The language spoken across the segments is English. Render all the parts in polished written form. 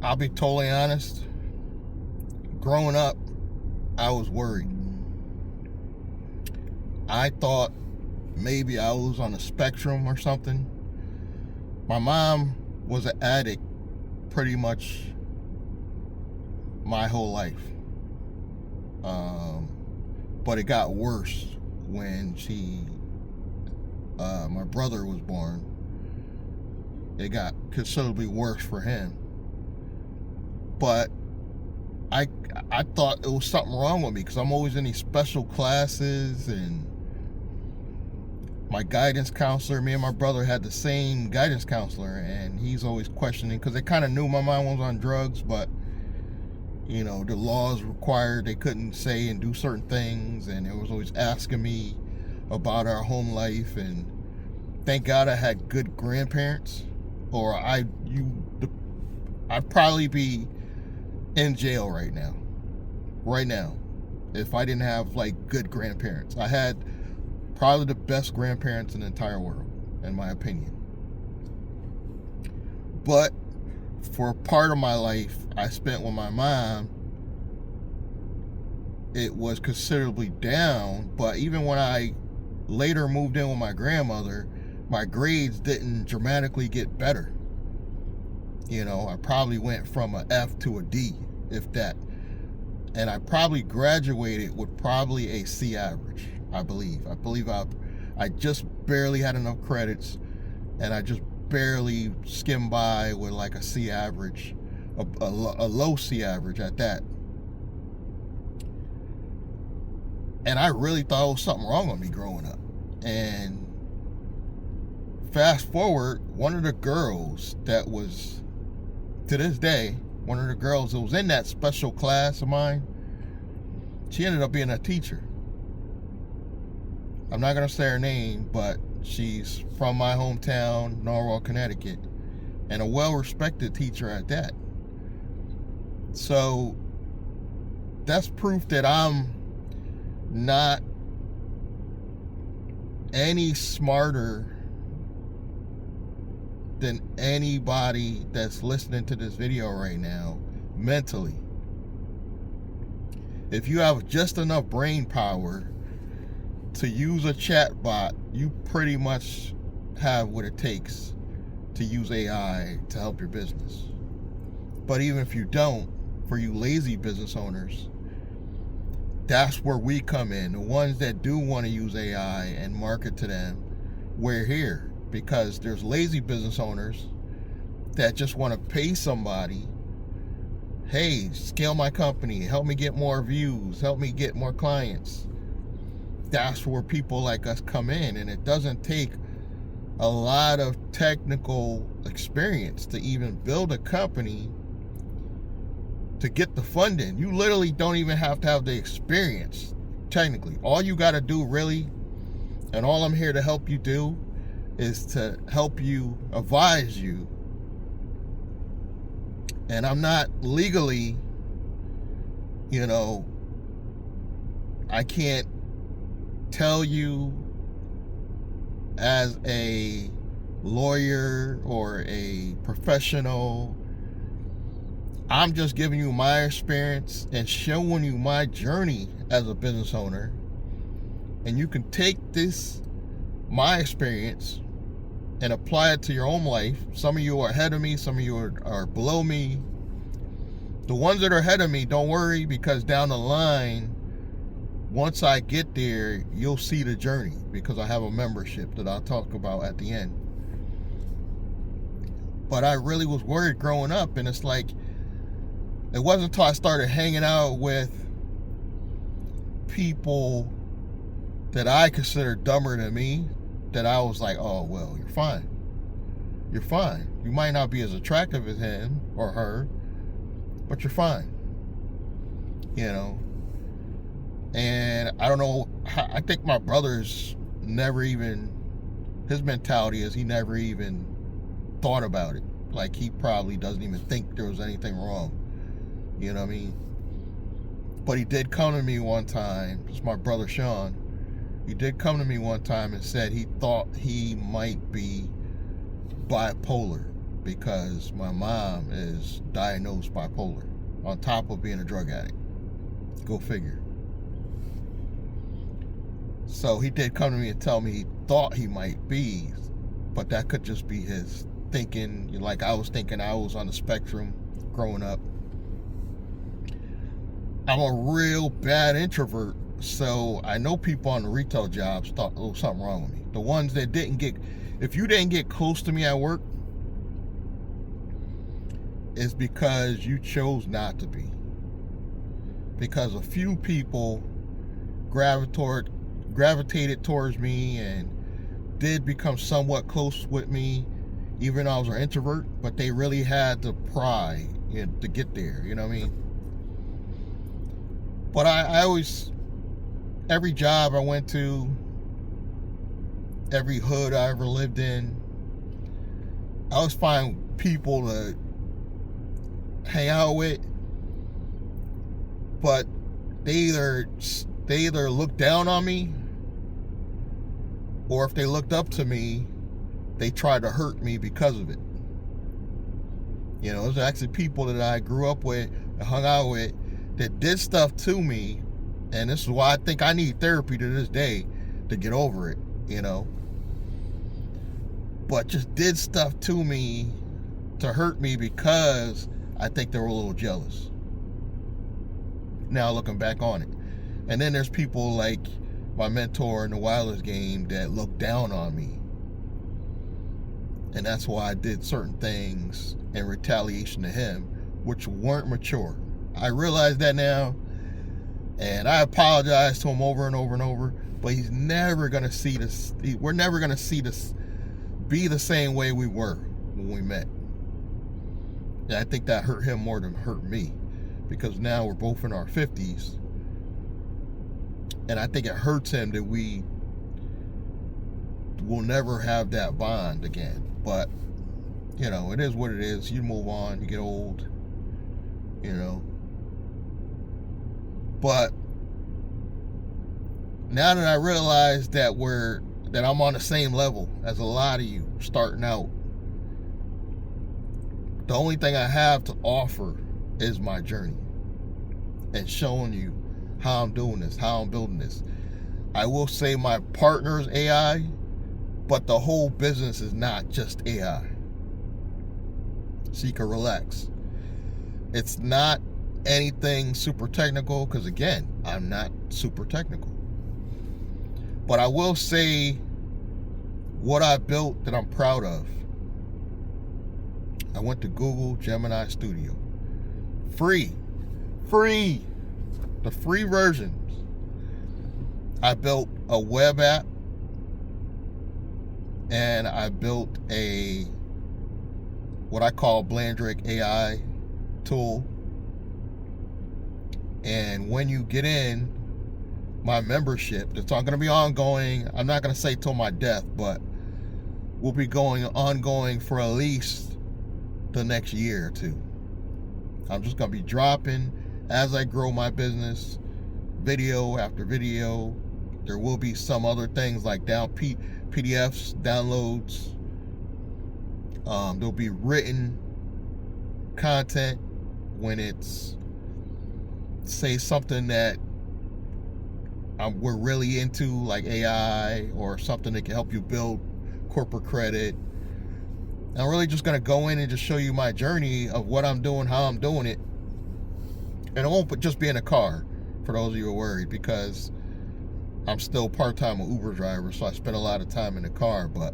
I'll be totally honest. Growing up, I was worried. I thought maybe I was on a spectrum or something. My mom was an addict pretty much my whole life. But it got worse when my brother was born. It got considerably worse for him. But I thought it was something wrong with me because I'm always in these special classes, and my guidance counselor, me and my brother had the same guidance counselor, and he's always questioning because they kind of knew my mom was on drugs, but the laws required they couldn't say and do certain things, and it was always asking me about our home life. And thank God I had good grandparents, or I'd probably be in jail right now if I didn't have like good grandparents. I had probably the best grandparents in the entire world, in my opinion. But for part of my life I spent with my mom, it was considerably down. But even when I later moved in with my grandmother, my grades didn't dramatically get better. I probably went from an F to a D, if that. And I probably graduated with probably a C average, I believe. I just barely had enough credits, and I just barely skimmed by with like a C average, a low C average at that. And I really thought it was something wrong with me growing up. And fast forward, one of the girls that was, to this day, one of the girls that was in that special class of mine, she ended up being a teacher. I'm not going to say her name, but she's from my hometown, Norwalk, Connecticut, and a well-respected teacher at that. So that's proof that I'm not any smarter than anybody that's listening to this video right now mentally. If you have just enough brain power to use a chat bot, you pretty much have what it takes to use AI to help your business. But even if you don't, for you lazy business owners, that's where we come in. The ones that do want to use AI and market to them, we're here. Because there's lazy business owners that just want to pay somebody, hey, scale my company, help me get more views, help me get more clients. That's where people like us come in. And it doesn't take a lot of technical experience to even build a company to get the funding. You literally don't even have to have the experience, technically. All you got to do, really, and all I'm here to help you do, is to help you, advise you. And I'm not legally, I can't tell you as a lawyer or a professional. I'm just giving you my experience and showing you my journey as a business owner. And you can take my experience, and apply it to your own life. Some of you are ahead of me, some of you are below me. The ones that are ahead of me, don't worry, because down the line, once I get there, you'll see the journey, because I have a membership that I'll talk about at the end. But I really was worried growing up, and it's like, it wasn't until I started hanging out with people that I consider dumber than me that I was like, oh, well, you're fine. You're fine. You might not be as attractive as him or her, but you're fine. And I don't know, I think my brother's never even, his mentality is he never even thought about it. Like, he probably doesn't even think there was anything wrong. You know what I mean? But he did come to me one time, it's my brother Sean. He did come to me one time and said he thought he might be bipolar. because my mom is diagnosed bipolar on top of being a drug addict. Go figure. So he did come to me and tell me he thought he might be, but that could just be his thinking. Like I was thinking I was on the spectrum growing up. I'm a real bad introvert, so I know people on the retail jobs thought there was something wrong with me. The ones that didn't get, if you didn't get close to me at work, it's because you chose not to be. Because a few people gravitated towards me and did become somewhat close with me, even though I was an introvert, but they really had the pride, you know, to get there, you know what I mean? But I always, every job I went to, every hood I ever lived in, I always find people to hang out with, but they either looked down on me, or if they looked up to me, they tried to hurt me because of it. You know, there's actually people that I grew up with and hung out with that did stuff to me, and this is why I think I need therapy to this day to get over it, you know. But just did stuff to me to hurt me because I think they were a little jealous. Now looking back on it. And then there's people like my mentor in the wireless game that looked down on me. And that's why I did certain things in retaliation to him, which weren't mature. I realize that now, and I apologize to him over and over and over, but he's never going to see this. We're never going to see this be the same way we were when we met. And I think that hurt him more than hurt me, because now we're both in our 50s, and I think it hurts him that we will never have that bond again. But, you know, it is what it is. You move on, you get old, you know. But now that I realize that I'm on the same level as a lot of you starting out, the only thing I have to offer is my journey and showing you how I'm doing this, how I'm building this. I will say my partner is AI, but the whole business is not just AI. So you can relax. It's not anything super technical, because again, I'm not super technical. But I will say what I built that I'm proud of. I went to Google Gemini Studio. Free. The free versions. I built a web app, and I built what I call Blandrake AI tool. And when you get in my membership, it's not going to be ongoing. I'm not going to say till my death, but we'll be ongoing for at least the next year or two. I'm just going to be dropping as I grow my business, video after video. There will be some other things like PDFs, downloads. There'll be written content when it's, say, something that we're really into, like AI, or something that can help you build corporate credit. I'm really just going to go in and just show you my journey of what I'm doing, how I'm doing it. And it won't just be in a car, for those of you who are worried, because I'm still part-time an Uber driver, so I spend a lot of time in the car. But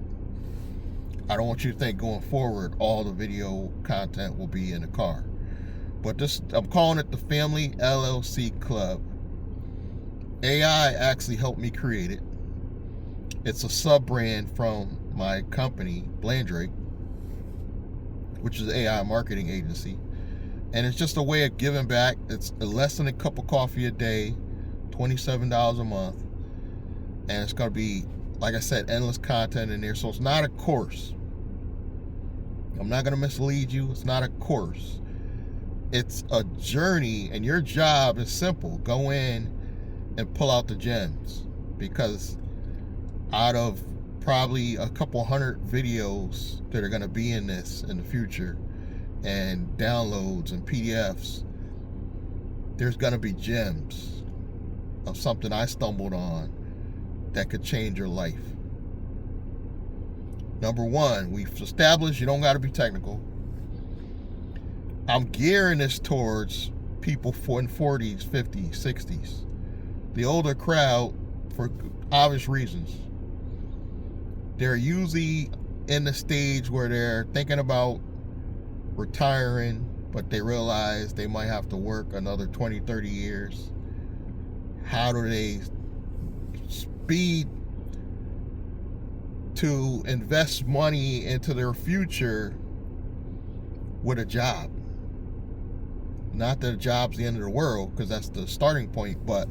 I don't want you to think going forward all the video content will be in the car. But this, I'm calling it the Family LLC Club. AI actually helped me create it. It's a sub-brand from my company, Blandrake, which is an AI marketing agency. And it's just a way of giving back. It's less than a cup of coffee a day, $27 a month. And it's going to be, like I said, endless content in there. So it's not a course. I'm not going to mislead you. It's not a course. It's a journey, and your job is simple. Go in and pull out the gems, because out of probably a couple hundred videos that are going to be in this in the future, and downloads and PDFs. There's going to be gems of something I stumbled on that could change your life. Number one, we've established you don't got to be technical. I'm gearing this towards people in 40s, 50s, 60s. The older crowd, for obvious reasons. They're usually in the stage where they're thinking about retiring, but they realize they might have to work another 20, 30 years. How do they speed to invest money into their future with a job? Not that a job's the end of the world, because that's the starting point, but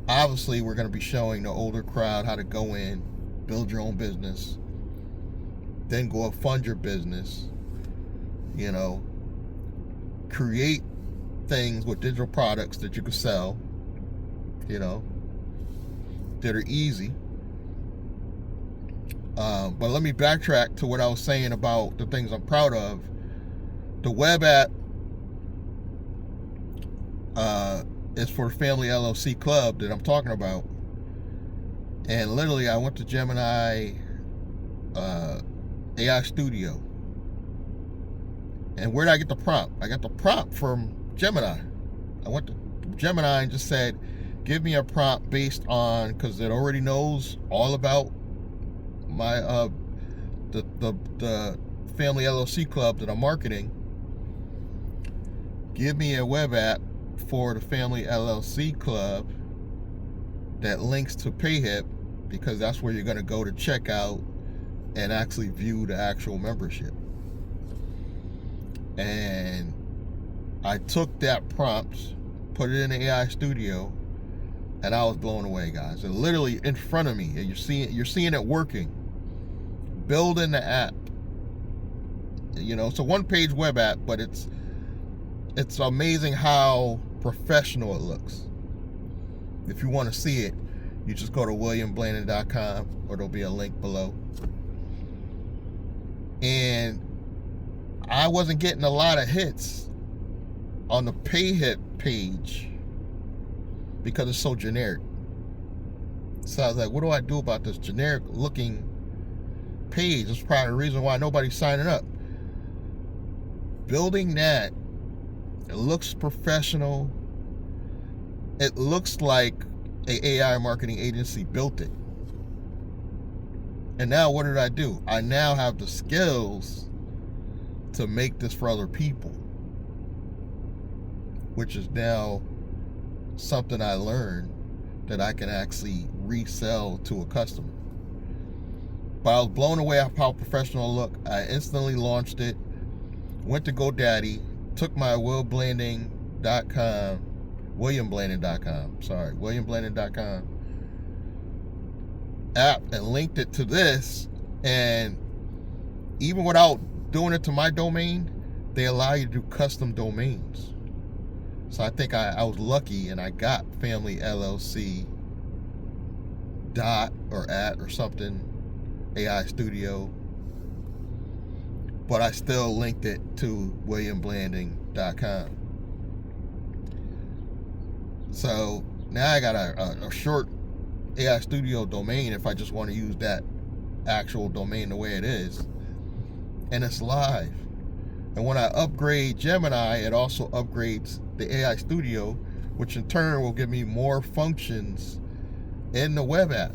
obviously we're going to be showing the older crowd how to go in, build your own business, then go fund your business, you know, create things with digital products that you can sell, you know, that are easy. But let me backtrack to what I was saying about the things I'm proud of. The web app is for Family LLC Club that I'm talking about. And literally, I went to Gemini AI Studio. And where did I get the prompt? I got the prompt from Gemini. I went to Gemini and just said, give me a prompt based on, because it already knows all about my the Family LLC Club that I'm marketing. Give me a web app for the Family LLC Club that links to PayHip, because that's where you're going to go to check out and actually view the actual membership. And I took that prompt, put it in the AI Studio, and I was blown away, guys. And literally in front of me, and you're seeing it working, building the app. You know, it's a one-page web app, but it's amazing how professional it looks. If you want to see it, you just go to williamblandon.com, or there'll be a link below. And I wasn't getting a lot of hits on the PayHip page because it's so generic. So I was like, what do I do about this generic looking page? That's probably the reason why nobody's signing up. Building that, it looks professional. It looks like an AI marketing agency built it. And now what did I do? I now have the skills to make this for other people, which is now something I learned that I can actually resell to a customer. But I was blown away at how professional it looked. I instantly launched it, went to GoDaddy, took my williamblandon.com app and linked it to this, and even without doing it to my domain, they allow you to do custom domains. So I think I was lucky, and I got Family LLC or something AI Studio, but I still linked it to williamblandon.com. So now I got a short AI Studio domain if I just want to use that actual domain the way it is, and it's live. And when I upgrade Gemini, it also upgrades the AI Studio, which in turn will give me more functions in the web app.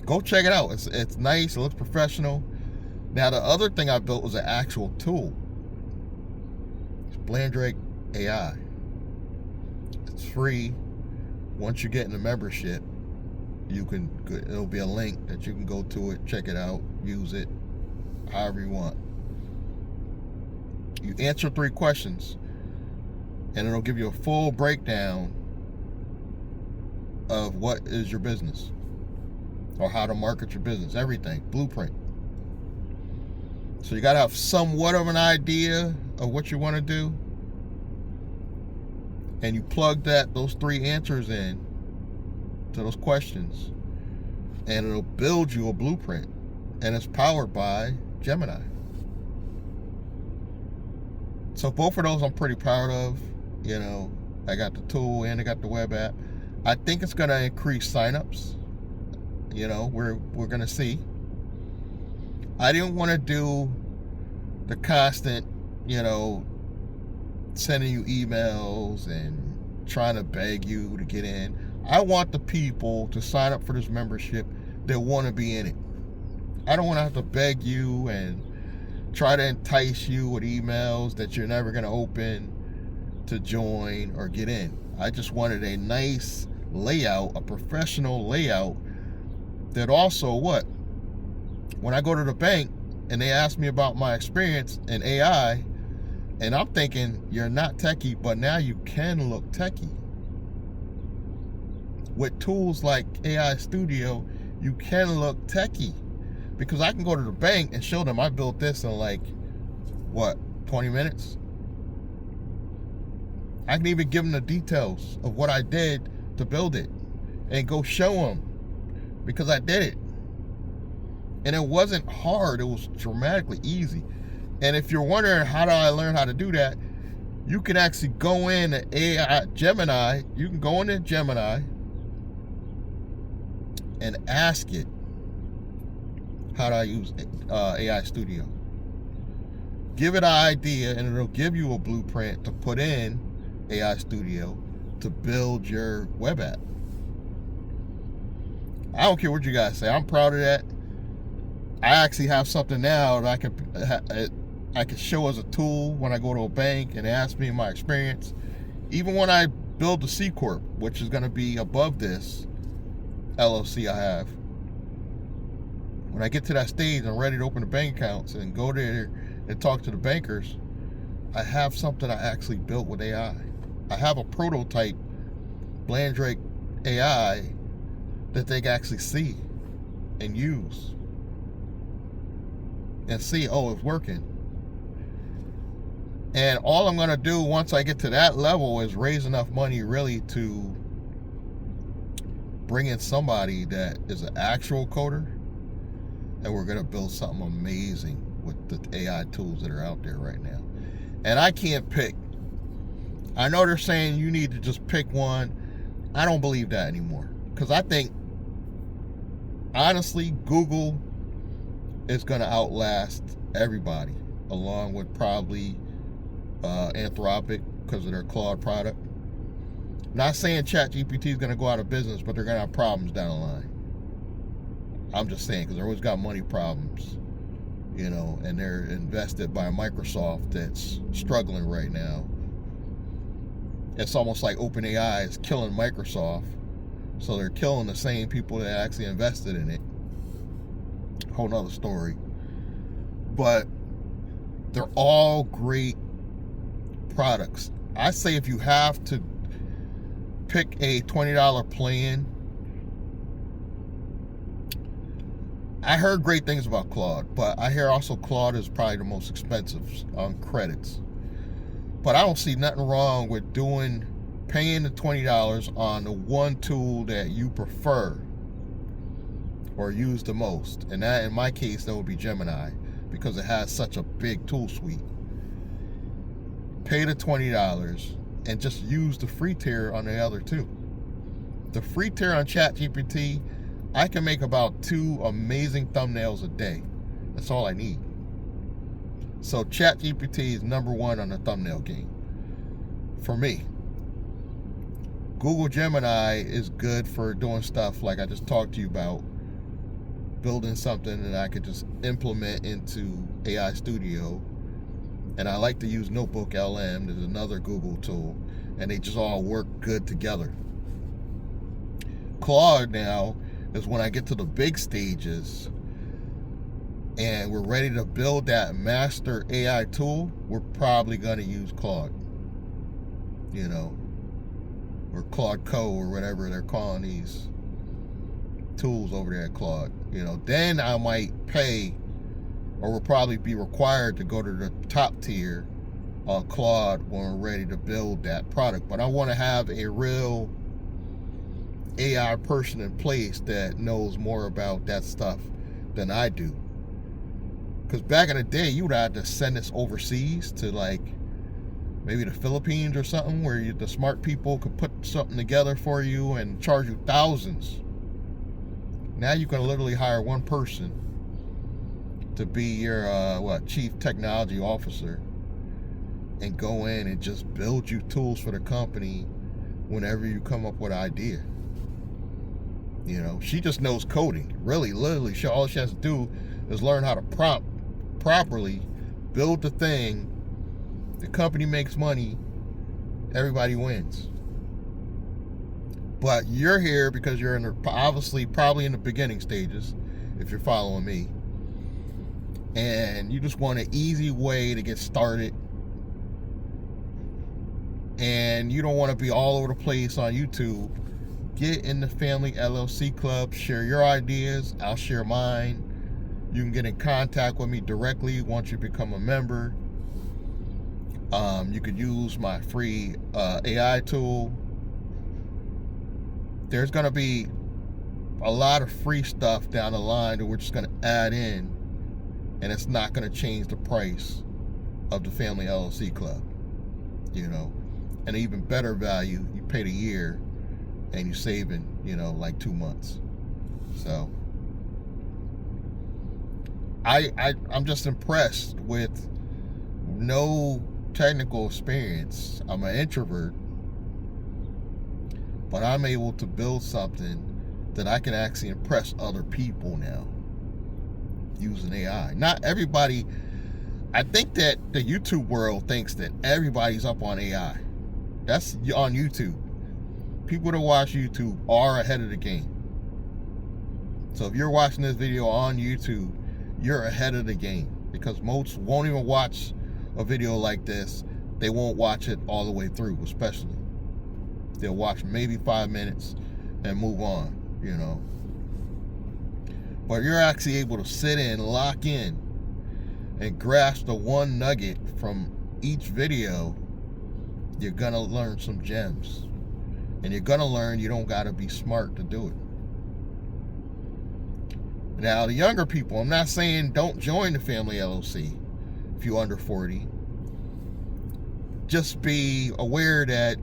Go check it out. It's nice. It looks professional. Now the other thing I built was an actual tool. It's Blandrake AI. It's free. Once you get in the membership, it'll be a link that you can go to it, check it out, use it however you want. You answer 3 questions, and it'll give you a full breakdown of what is your business, or how to market your business, everything, blueprint. So you got to have somewhat of an idea of what you want to do, and you plug those 3 answers in to those questions, and it'll build you a blueprint, and it's powered by Gemini. So both of those I'm pretty proud of. You know, I got the tool and I got the web app. I think it's going to increase signups. You know, we're going to see. I didn't want to do the constant, you know, sending you emails and trying to beg you to get in. I want the people to sign up for this membership that want to be in it. I don't want to have to beg you and try to entice you with emails that you're never going to open to join or get in. I just wanted a nice layout, a professional layout that also when I go to the bank and they ask me about my experience in AI, and I'm thinking you're not techie, but now you can look techie. With tools like AI Studio, you can look techie, because I can go to the bank and show them I built this in like 20 minutes. I can even give them the details of what I did to build it and go show them, because I did it. And it wasn't hard, it was dramatically easy. And if you're wondering how do I learn how to do that, you can actually go into AI Gemini. You can go into Gemini and ask it, how do I use AI Studio? Give it an idea and it'll give you a blueprint to put in AI Studio to build your web app. I don't care what you guys say. I'm proud of that. I actually have something now that I can show as a tool when I go to a bank and they ask me my experience. Even when I build the C Corp, which is going to be above this LLC I have. When I get to that stage, I'm ready to open the bank accounts and go there and talk to the bankers. I have something I actually built with AI. I have a prototype Blandrake AI that they can actually see and use and see, oh, it's working. And all I'm going to do once I get to that level is raise enough money really to bring in somebody that is an actual coder, and we're going to build something amazing with the AI tools that are out there right now. And I can't pick. I know they're saying you need to just pick one. I don't believe that anymore, because I think, honestly, Google is going to outlast everybody, along with probably Anthropic because of their Claude product. Not saying ChatGPT is going to go out of business, but they're going to have problems down the line. I'm just saying, because they're always got money problems, you know, and they're invested by Microsoft that's struggling right now. It's almost like OpenAI is killing Microsoft, so they're killing the same people that actually invested in it. Whole nother story. But they're all great products. I say if you have to pick a $20 plan, I heard great things about Claude, but I hear also Claude is probably the most expensive on credits. But I don't see nothing wrong with paying the $20 on the one tool that you prefer or use the most. And that, in my case, that would be Gemini, because it has such a big tool suite. Pay the $20 and just use the free tier on the other two. The free tier on ChatGPT, I can make about 2 amazing thumbnails a day. That's all I need. So ChatGPT is #1 on the thumbnail game for me. Google Gemini is good for doing stuff like I just talked to you about, building something that I could just implement into AI Studio. And I like to use Notebook LM. There's another Google tool, and they just all work good together. Claude now is when I get to the big stages and we're ready to build that master AI tool, we're probably going to use Claude, you know, or Claude Co, or whatever they're calling these tools over there at Claude. You know, then I might pay, or will probably be required to go to the top tier Claude when we're ready to build that product. But I want to have a real AI person in place that knows more about that stuff than I do. Because back in the day, you would have to send this overseas to like maybe the Philippines or something, where the smart people could put something together for you and charge you thousands. Now you can literally hire one person to be your chief technology officer and go in and just build you tools for the company whenever you come up with an idea. You know, she just knows coding. Really, literally, all she has to do is learn how to prompt properly, build the thing, the company makes money, everybody wins. But you're here because you're probably in the beginning stages, if you're following me, and you just want an easy way to get started, and you don't want to be all over the place on YouTube. Get in the Family LLC Club, share your ideas, I'll share mine. You can get in contact with me directly once you become a member. You could use my free AI tool. There's going to be a lot of free stuff down the line that we're just going to add in, and it's not going to change the price of the Family LLC Club. You know, an even better value, you paid a year and you're saving, like 2 months. So I'm just impressed with no technical experience. I'm an introvert, but I'm able to build something that I can actually impress other people now using AI. Not everybody, I think that the YouTube world thinks that everybody's up on AI. That's on YouTube. People that watch YouTube are ahead of the game. So if you're watching this video on YouTube, you're ahead of the game, because most won't even watch a video like this. They won't watch it all the way through, especially. They'll watch maybe 5 minutes and move on, But you're actually able to sit in, lock in, and grasp the one nugget from each video. You're gonna learn some gems. And you're gonna learn you don't gotta be smart to do it. Now, the younger people, I'm not saying don't join the Family LLC if you're under 40. Just be aware that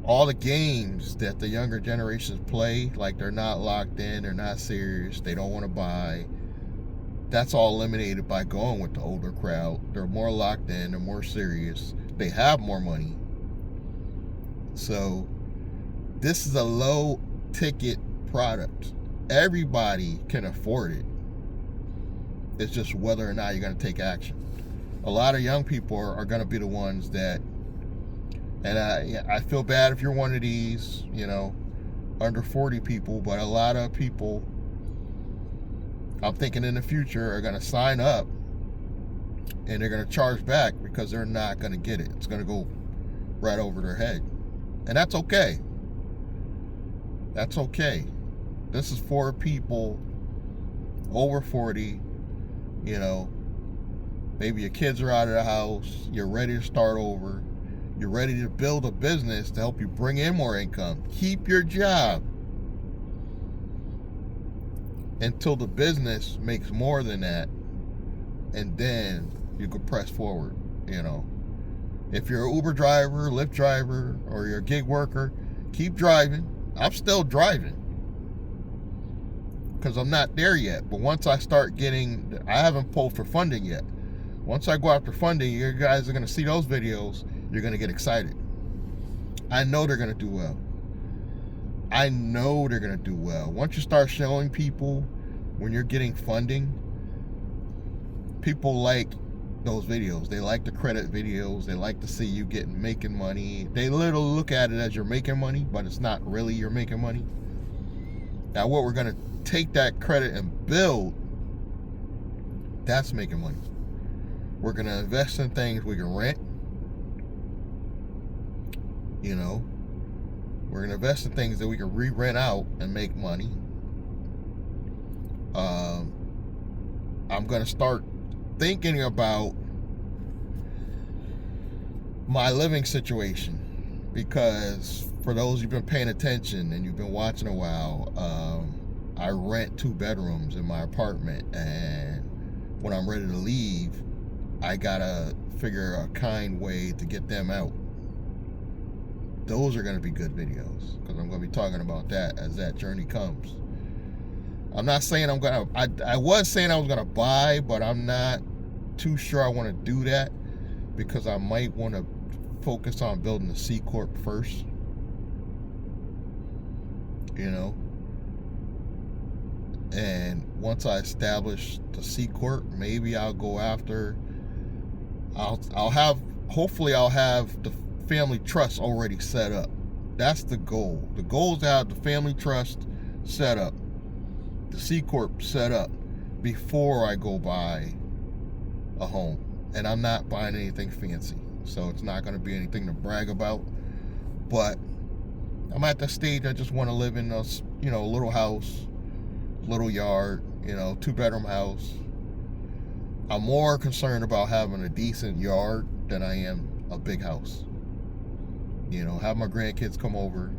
all the games that the younger generations play, like they're not locked in, they're not serious, they don't want to buy, that's all eliminated by going with the older crowd. They're more locked in, they're more serious, they have more money. So this is a low ticket product. Everybody can afford it. It's just whether or not you're going to take action. A lot of young people are going to be the ones that, and I feel bad if you're one of these, under 40 people, but a lot of people, I'm thinking in the future, are going to sign up and they're going to charge back because they're not going to get it. It's going to go right over their head. And that's okay. That's okay. This is for people over 40, maybe your kids are out of the house, you're ready to start over, you're ready to build a business to help you bring in more income. Keep your job until the business makes more than that, and then you can press forward. If you're an Uber driver, Lyft driver, or you're a gig worker, keep driving. I'm still driving because I'm not there yet. But once I start I haven't pulled for funding yet. Once I go after funding, you guys are going to see those videos. You're going to get excited. I know they're going to do well. I know they're going to do well. Once you start showing people when you're getting funding, people like those videos. They like the credit videos. They like to see you making money. They literally look at it as you're making money, but it's not really you're making money. Now, what we're going to take that credit and build, that's making money. We're going to invest in things we can rent. We're going to invest in things that we can re-rent out and make money. I'm going to start thinking about my living situation, because For those who've been paying attention and you've been watching a while, I rent 2 bedrooms in my apartment, and when I'm ready to leave, I gotta figure a kind way to get them out. Those are going to be good videos, because I'm going to be talking about that as that journey comes. I'm not saying I'm going to, I was saying I was going to buy, but I'm not too sure I want to do that, because I might want to focus on building a C Corp first. You know? And once I establish the C Corp, maybe I'll go after, hopefully I'll have the family trust already set up. That's the goal. The goal is to have the family trust set up, the C Corp set up, before I go buy a home. And I'm not buying anything fancy, so it's not going to be anything to brag about. But I'm at the stage I just want to live in a, little house, little yard, 2-bedroom house. I'm more concerned about having a decent yard than I am a big house. Have my grandkids come over,